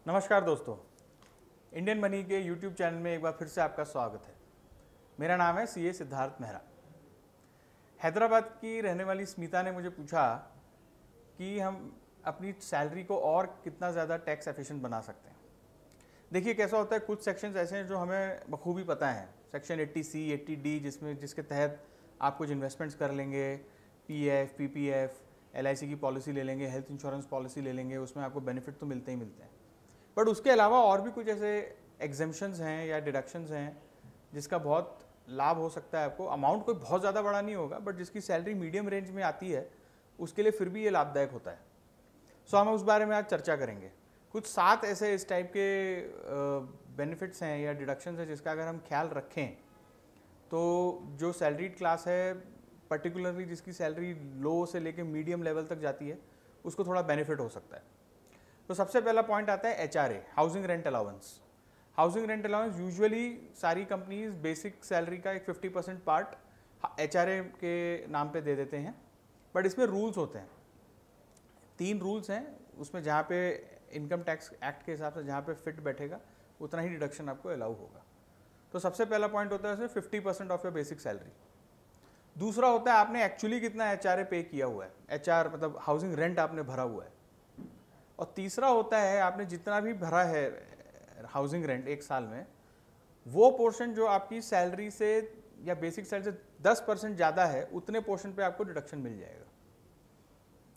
नमस्कार दोस्तों, Indian money के यूट्यूब चैनल में एक बार फिर से आपका स्वागत है। मेरा नाम है सीए सिद्धार्थ मेहरा। हैदराबाद की रहने वाली स्मिता ने मुझे पूछा कि हम अपनी सैलरी को और कितना ज़्यादा टैक्स एफिशिएंट बना सकते हैं। देखिए कैसा होता है, कुछ सेक्शंस ऐसे हैं जो हमें बखूबी पता है। सेक्शन 80C 80D जिसके तहत आप कुछ इन्वेस्टमेंट्स कर लेंगे, पीएफ पीपीएफ एलआईसी की पॉलिसी ले लेंगे, हेल्थ इंश्योरेंस पॉलिसी ले लेंगे, उसमें आपको बेनिफिट तो मिलते ही मिलते हैं। बट उसके अलावा और भी कुछ ऐसे एग्जेम्पशंस हैं या डिडक्शंस हैं जिसका बहुत लाभ हो सकता है आपको। अमाउंट कोई बहुत ज़्यादा बड़ा नहीं होगा, बट जिसकी सैलरी मीडियम रेंज में आती है उसके लिए फिर भी ये लाभदायक होता है। सो हम उस बारे में आज चर्चा करेंगे। कुछ 7 ऐसे इस टाइप के बेनिफिट्स हैं या डिडक्शंस हैं जिसका अगर हम ख्याल रखें तो जो सैलरीड क्लास है, पर्टिकुलरली जिसकी सैलरी लो से लेके मीडियम लेवल तक जाती है, उसको थोड़ा बेनिफिट हो सकता है। तो सबसे पहला पॉइंट आता है HRA, housing rent allowance. Housing rent allowance usually सारी कंपनीज बेसिक सैलरी का एक 50% पार्ट HRA के नाम पे दे देते हैं। बट इसमें रूल्स होते हैं, 3 रूल्स हैं उसमें, जहाँ पे इनकम टैक्स एक्ट के हिसाब से जहाँ पे फिट बैठेगा उतना ही डिडक्शन आपको अलाउ होगा। तो सबसे पहला पॉइंट होता है उसमें 50% ऑफ योर बेसिक सैलरी। दूसरा होता है आपने एक्चुअली कितना HRA पे किया हुआ है, HR मतलब हाउसिंग रेंट आपने भरा हुआ है। और तीसरा होता है आपने जितना भी भरा है हाउसिंग रेंट एक साल में, वो पोर्शन जो आपकी सैलरी से या बेसिक सैलरी से 10% ज़्यादा है, उतने पोर्शन पे आपको डिडक्शन मिल जाएगा।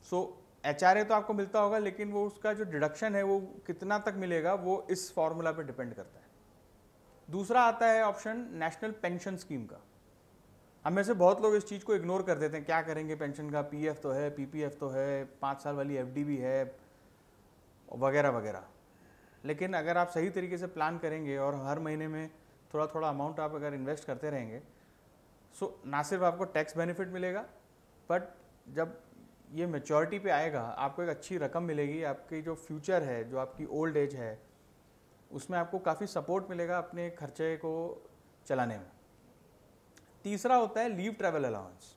सो HRA तो आपको मिलता होगा, लेकिन वो उसका जो डिडक्शन है वो कितना तक मिलेगा वो इस फॉर्मूला पे डिपेंड करता है। दूसरा आता है ऑप्शन नेशनल पेंशन स्कीम का। हम में से बहुत लोग इस चीज़ को इग्नोर कर देते हैं, क्या करेंगे पेंशन का, PF तो है, PPF तो है, 5 साल वाली FD भी है वगैरह वगैरह। लेकिन अगर आप सही तरीके से प्लान करेंगे और हर महीने में थोड़ा थोड़ा अमाउंट आप अगर इन्वेस्ट करते रहेंगे, सो ना सिर्फ आपको टैक्स बेनिफिट मिलेगा, बट जब ये मैच्योरिटी पे आएगा आपको एक अच्छी रकम मिलेगी। आपकी जो फ्यूचर है, जो आपकी ओल्ड एज है, उसमें आपको काफ़ी सपोर्ट मिलेगा अपने खर्चे को चलाने में। तीसरा होता है लीव ट्रैवल अलाउंस।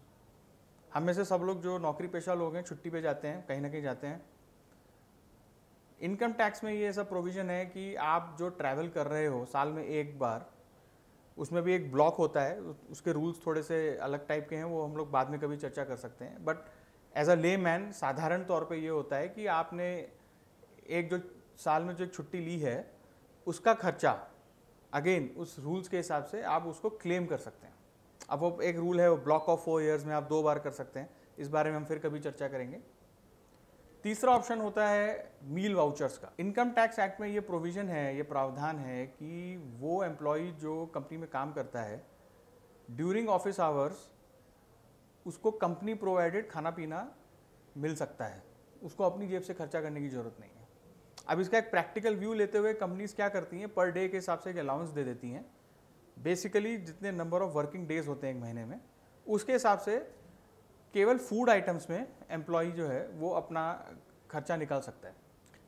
हम में से सब लोग जो नौकरी पेशा लोग हैं छुट्टी पे जाते हैं, कहीं ना कहीं जाते हैं। इनकम टैक्स में ये ऐसा प्रोविज़न है कि आप जो ट्रैवल कर रहे हो साल में एक बार, उसमें भी एक ब्लॉक होता है, उसके रूल्स थोड़े से अलग टाइप के हैं, वो हम लोग बाद में कभी चर्चा कर सकते हैं। बट एज अ ले मैन साधारण तौर पे ये होता है कि आपने एक जो साल में जो छुट्टी ली है उसका खर्चा अगेन उस रूल्स के हिसाब से आप उसको क्लेम कर सकते हैं। अब वो एक रूल है, वो ब्लॉक ऑफ 4 ईयर्स में आप 2 बार कर सकते हैं। इस बारे में हम फिर कभी चर्चा करेंगे। तीसरा ऑप्शन होता है मील वाउचर्स का। इनकम टैक्स एक्ट में ये प्रोविज़न है, ये प्रावधान है कि वो एम्प्लॉय जो कंपनी में काम करता है ड्यूरिंग ऑफिस आवर्स, उसको कंपनी प्रोवाइडेड खाना पीना मिल सकता है, उसको अपनी जेब से खर्चा करने की ज़रूरत नहीं है। अब इसका एक प्रैक्टिकल व्यू लेते हुए कंपनीज क्या करती हैं, पर डे के हिसाब से एक अलाउंस दे देती हैं। बेसिकली जितने नंबर ऑफ वर्किंग डेज होते हैं एक महीने में, उसके हिसाब से केवल फूड आइटम्स में एम्प्लॉई जो है वो अपना खर्चा निकाल सकता है।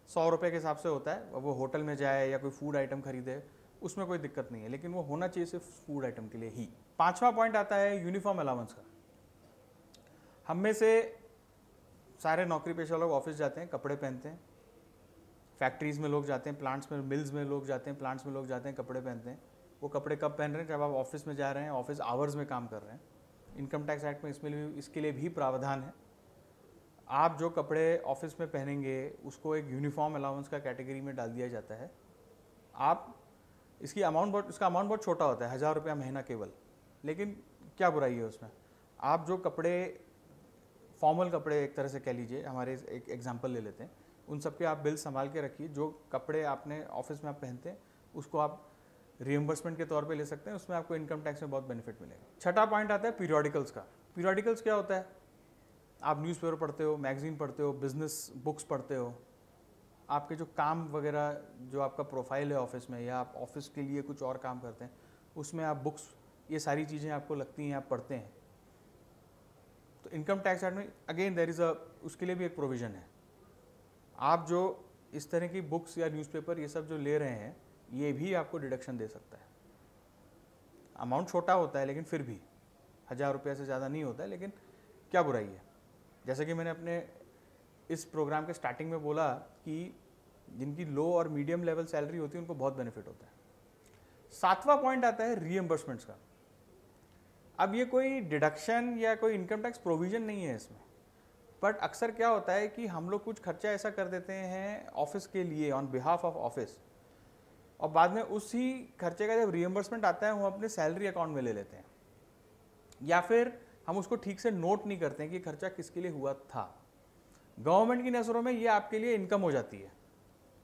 100 रुपये के हिसाब से होता है। वो होटल में जाए या कोई फूड आइटम खरीदे, उसमें कोई दिक्कत नहीं है, लेकिन वो होना चाहिए सिर्फ फूड आइटम के लिए ही। पांचवा पॉइंट आता है यूनिफॉर्म अलाउंस का। हम में से सारे नौकरी पेशा लोग ऑफिस जाते हैं, कपड़े पहनते हैं। फैक्ट्रीज में लोग जाते हैं, प्लांट्स में, मिल्स में लोग जाते हैं, प्लांट्स में लोग जाते हैं, कपड़े पहनते हैं। वो कपड़े कब पहन रहे हैं, जब आप ऑफिस में जा रहे हैं, ऑफिस आवर्स में काम कर रहे हैं। इनकम टैक्स एक्ट में इसके लिए भी प्रावधान है। आप जो कपड़े ऑफिस में पहनेंगे उसको एक यूनिफॉर्म अलाउंस का कैटेगरी में डाल दिया जाता है। आप इसका अमाउंट बहुत छोटा होता है, 1000 रुपया महीना केवल। लेकिन क्या बुराई है उसमें। आप जो कपड़े, फॉर्मल कपड़े एक तरह से कह लीजिए, हमारे एक एग्जांपल ले लेते हैं, उन सब के आप बिल संभाल के रखिए। जो कपड़े आपने ऑफिस में आप पहनते हैं उसको आप रिएम्बर्समेंट के तौर पे ले सकते हैं, उसमें आपको इनकम टैक्स में बहुत बेनिफिट मिलेगा। छठा पॉइंट आता है पीरियोडिकल्स का। पीरियोडिकल्स क्या होता है, आप न्यूज़पेपर पढ़ते हो, मैगजीन पढ़ते हो, बिजनेस बुक्स पढ़ते हो, आपके जो काम वगैरह, जो आपका प्रोफाइल है ऑफिस में, या आप ऑफिस के लिए कुछ और काम करते हैं, उसमें आप बुक्स, ये सारी चीज़ें आपको लगती हैं, आप पढ़ते हैं। तो इनकम टैक्स एक्ट में अगेन देयर इज़ उसके लिए भी एक प्रोविज़न है। आप जो इस तरह की बुक्स या न्यूज़पेपर ये सब जो ले रहे हैं, ये भी आपको डिडक्शन दे सकता है। अमाउंट छोटा होता है लेकिन फिर भी 1000 रुपये से ज़्यादा नहीं होता है, लेकिन क्या बुराई है। जैसे कि मैंने अपने इस प्रोग्राम के स्टार्टिंग में बोला कि जिनकी लो और मीडियम लेवल सैलरी होती है उनको बहुत बेनिफिट होता है। 7वां पॉइंट आता है रीएम्बर्समेंट्स का। अब ये कोई डिडक्शन या कोई इनकम टैक्स प्रोविजन नहीं है इसमें, बट अक्सर क्या होता है कि हम लोग कुछ खर्चा ऐसा कर देते हैं ऑफिस के लिए ऑन बिहाफ ऑफ ऑफिस, और बाद में उसी खर्चे का जब रीएम्बर्समेंट आता है वो अपने सैलरी अकाउंट में ले लेते हैं, या फिर हम उसको ठीक से नोट नहीं करते हैं कि खर्चा किसके लिए हुआ था। गवर्नमेंट की नज़रों में ये आपके लिए इनकम हो जाती है।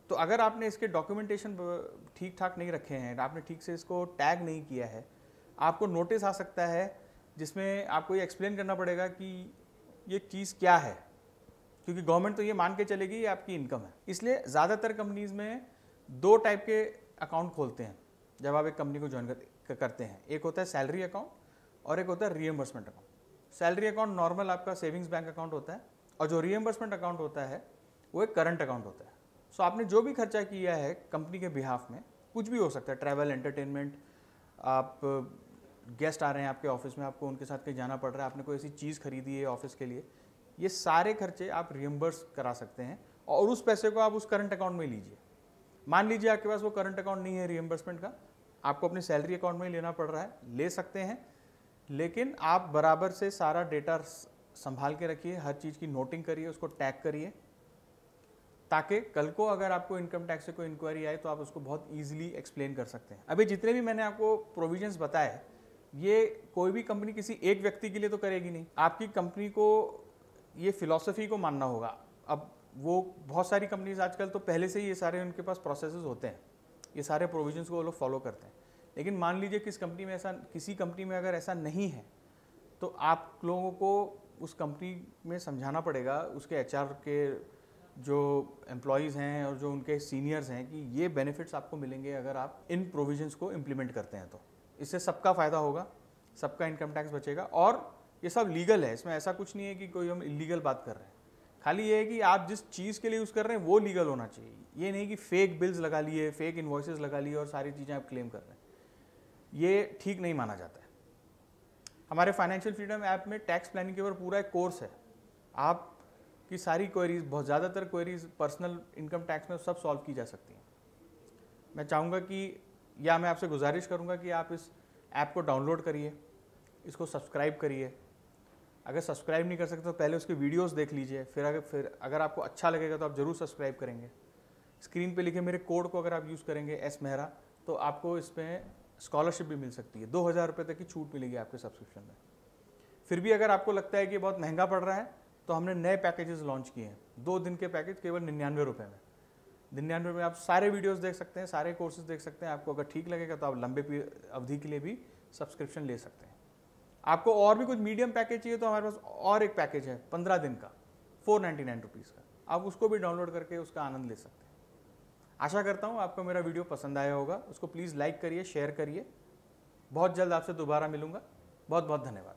तो अगर आपने इसके डॉक्यूमेंटेशन ठीक ठाक नहीं रखे हैं, आपने ठीक से इसको टैग नहीं किया है, आपको नोटिस आ सकता है जिसमें आपको ये एक्सप्लेन करना पड़ेगा कि ये चीज़ क्या है, क्योंकि गवर्नमेंट तो ये मान के चलेगी ये आपकी इनकम है। इसलिए ज़्यादातर कंपनीज में 2 टाइप के अकाउंट खोलते हैं जब आप एक कंपनी को ज्वाइन करते हैं। एक होता है सैलरी अकाउंट और एक होता है reimbursement account. Salary account normal आपका सेविंग्स बैंक अकाउंट होता है, और जो रीएम्बर्समेंट अकाउंट होता है वो एक करंट अकाउंट होता है। सो आपने जो भी खर्चा किया है कंपनी के बिहाफ में, कुछ भी हो सकता है, ट्रैवल, एंटरटेनमेंट, आप गेस्ट आ रहे हैं आपके ऑफिस में, आपको उनके साथ कहीं जाना पड़ रहा है, आपने कोई ऐसी चीज़ खरीदी है ऑफिस के लिए, ये सारे खर्चे आप रियम्बर्स करा सकते हैं और उस पैसे को आप उस करंट अकाउंट में लीजिए। मान लीजिए आपके पास वो करंट अकाउंट नहीं है रियम्बर्समेंट का, आपको अपनी सैलरी अकाउंट में ही लेना पड़ रहा है, ले सकते हैं, लेकिन आप बराबर से सारा डेटा संभाल के रखिए, हर चीज़ की नोटिंग करिए, उसको टैग करिए, ताकि कल को अगर आपको इनकम टैक्स से कोई इंक्वायरी आए तो आप उसको बहुत ईजिली एक्सप्लेन कर सकते हैं। अभी जितने भी मैंने आपको प्रोविजंस बताए, ये कोई भी कंपनी किसी एक व्यक्ति के लिए तो करेगी नहीं, आपकी कंपनी को ये फिलॉसफी को मानना होगा। अब वो बहुत सारी कंपनीज आजकल तो पहले से ही ये सारे उनके पास प्रोसेसेस होते हैं, ये सारे प्रोविजंस को वो लोग फॉलो करते हैं, लेकिन मान लीजिए किसी कंपनी में अगर ऐसा नहीं है तो आप लोगों को उस कंपनी में समझाना पड़ेगा, उसके एचआर के जो एम्प्लॉयज़ हैं और जो उनके सीनियर्स हैं, कि ये बेनिफिट्स आपको मिलेंगे अगर आप इन प्रोविजंस को इम्प्लीमेंट करते हैं। तो इससे सबका फ़ायदा होगा, सबका इनकम टैक्स बचेगा, और ये सब लीगल है, इसमें ऐसा कुछ नहीं है कि कोई हम इलीगल बात कर रहे हैं। खाली ये है कि आप जिस चीज़ के लिए यूज़ कर रहे हैं वो लीगल होना चाहिए। ये नहीं कि फेक बिल्स लगा लिए, फेक इन्वॉइसेस लगा लिए और सारी चीज़ें आप क्लेम कर रहे हैं, ये ठीक नहीं माना जाता है। हमारे फाइनेंशियल फ्रीडम ऐप में टैक्स प्लानिंग के ऊपर पूरा एक कोर्स है, आप की सारी क्वेरीज, बहुत ज़्यादातर क्वेरीज पर्सनल इनकम टैक्स में सब सॉल्व की जा सकती हैं। मैं चाहूँगा कि, या मैं आपसे गुजारिश करूँगा कि आप इस ऐप को डाउनलोड करिए, इसको सब्सक्राइब करिए। अगर सब्सक्राइब नहीं कर सकते तो पहले उसके वीडियोस देख लीजिए, फिर अगर आपको अच्छा लगेगा तो आप ज़रूर सब्सक्राइब करेंगे। स्क्रीन पे लिखे मेरे कोड को अगर आप यूज़ करेंगे एस मेहरा, तो आपको इसमें स्कॉलरशिप भी मिल सकती है, 2000 रुपये तक की छूट मिलेगी आपके सब्सक्रिप्शन में। फिर भी अगर आपको लगता है कि बहुत महंगा पड़ रहा है तो हमने नए पैकेजेस लॉन्च किए हैं, 2 दिन के पैकेज केवल 99 रुपये में। 99 में आप सारे वीडियोस देख सकते हैं, सारे कोर्सेज देख सकते हैं। आपको अगर ठीक लगेगा तो आप लंबे अवधि के लिए भी सब्सक्रिप्शन ले सकते हैं। आपको और भी कुछ मीडियम पैकेज चाहिए तो हमारे पास और एक पैकेज है 15 दिन का, 499 रुपीज़ का, आप उसको भी डाउनलोड करके उसका आनंद ले सकते हैं। आशा करता हूँ आपको मेरा वीडियो पसंद आया होगा, उसको प्लीज़ लाइक करिए, शेयर करिए। बहुत जल्द आपसे दोबारा मिलूंगा। बहुत बहुत धन्यवाद।